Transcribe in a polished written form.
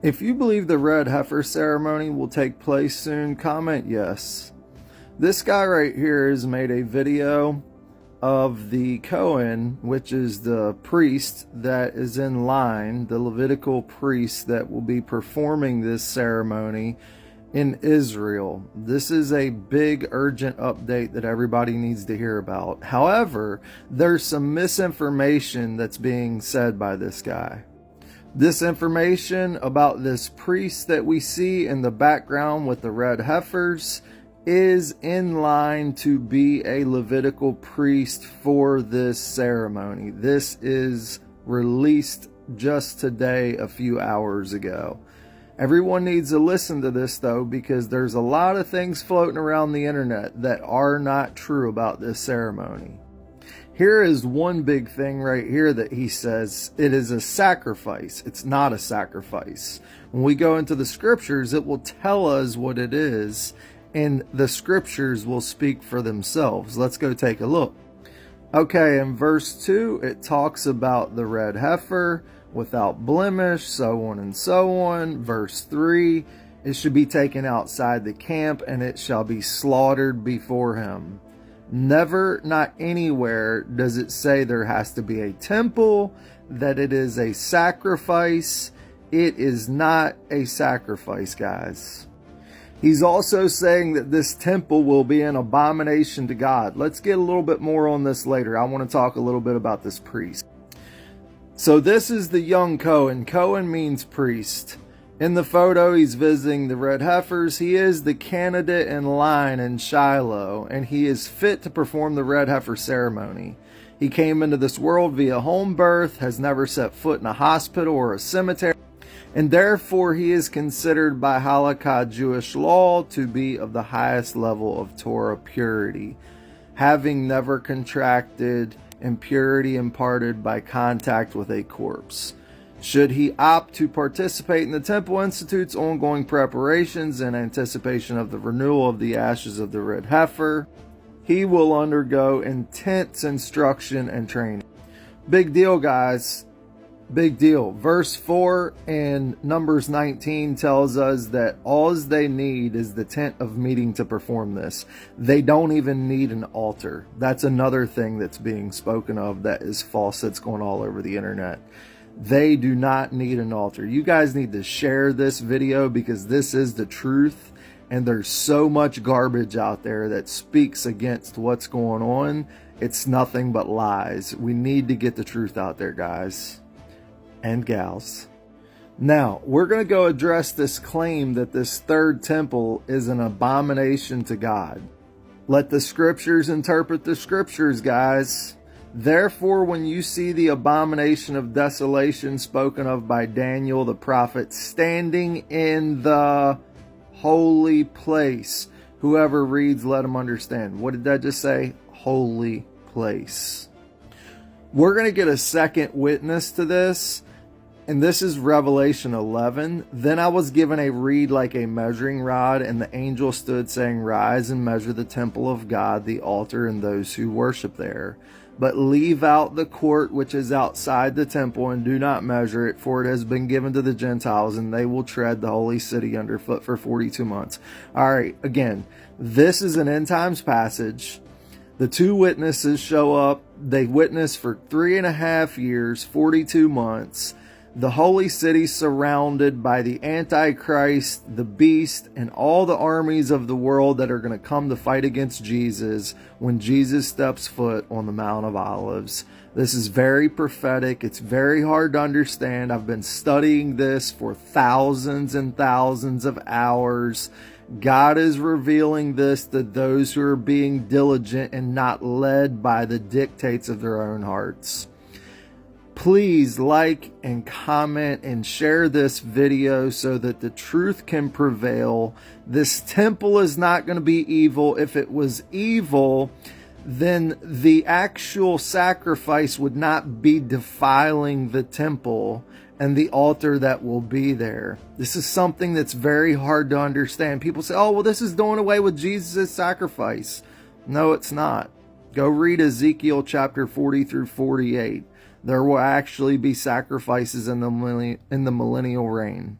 If you believe the Red Heifer ceremony will take place soon, comment yes. This guy right here has made a video of the Kohen, which is the priest that is in line, the Levitical priest that will be performing this ceremony in Israel. This is a big urgent update that everybody needs to hear about. However, there's some misinformation that's being said by this guy. This information about this priest that we see in the background with the red heifers is in line to be a Levitical priest for this ceremony. This is released just today, a few hours ago. Everyone needs to listen to this though, because there's a lot of things floating around the internet that are not true about this ceremony. Here is one big thing right here that he says it is a sacrifice. It's not a sacrifice. When we go into the scriptures, it will tell us what it is, and the scriptures will speak for themselves. Let's go take a look. Okay, in verse 2, it talks about the red heifer without blemish, so on and so on. Verse 3, it should be taken outside the camp, and it shall be slaughtered before him. Never, not anywhere, does it say there has to be a temple, that it is a sacrifice. It is not a sacrifice, guys. He's also saying that this temple will be an abomination to God. Let's get a little bit more on this later. I want to talk a little bit about this priest. So this is the young Kohen. Kohen means priest. In the photo, he's visiting the red heifers. He is the candidate in line in Shiloh, and he is fit to perform the red heifer ceremony. He came into this world via home birth, has never set foot in a hospital or a cemetery, and therefore he is considered by Halakha Jewish law to be of the highest level of Torah purity, having never contracted impurity imparted by contact with a corpse. Should he opt to participate in the Temple Institute's ongoing preparations in anticipation of the renewal of the ashes of the red heifer, he will undergo intense instruction and training. Big deal, guys. Big deal. Verse 4 in Numbers 19 tells us that all they need is the tent of meeting to perform this. They don't even need an altar. That's another thing that's being spoken of that is false, that's going all over the internet. They do not need an altar. You guys need to share this video, because this is the truth, and there's so much garbage out there that speaks against what's going on. It's nothing but lies. We need to get the truth out there, guys and gals. Now, we're going to go address this claim that this third temple is an abomination to God. Let the scriptures interpret the scriptures, guys. Therefore, when you see the abomination of desolation spoken of by Daniel the prophet standing in the holy place, whoever reads, let him understand. What did that just say? Holy place. We're going to get a second witness to this, and this is Revelation 11. Then I was given a reed like a measuring rod, and the angel stood saying, rise and measure the temple of God, the altar, and those who worship there. But leave out the court which is outside the temple, and do not measure it, for it has been given to the Gentiles, and they will tread the holy city underfoot for 42 months. All right, again, this is an end times passage. The two witnesses show up. They witness for 3.5 years, 42 months. The holy city surrounded by the Antichrist, the beast, and all the armies of the world that are going to come to fight against Jesus when Jesus steps foot on the Mount of Olives. This is very prophetic. It's very hard to understand. I've been studying this for thousands and thousands of hours. God is revealing this to those who are being diligent and not led by the dictates of their own hearts. Please like and comment and share this video so that the truth can prevail. This temple is not going to be evil. If it was evil, then the actual sacrifice would not be defiling the temple and the altar that will be there. This is something that's very hard to understand. People say, oh, well, this is doing away with Jesus' sacrifice. No, it's not. Go read Ezekiel chapter 40 through 48. There will actually be sacrifices in the millennial reign.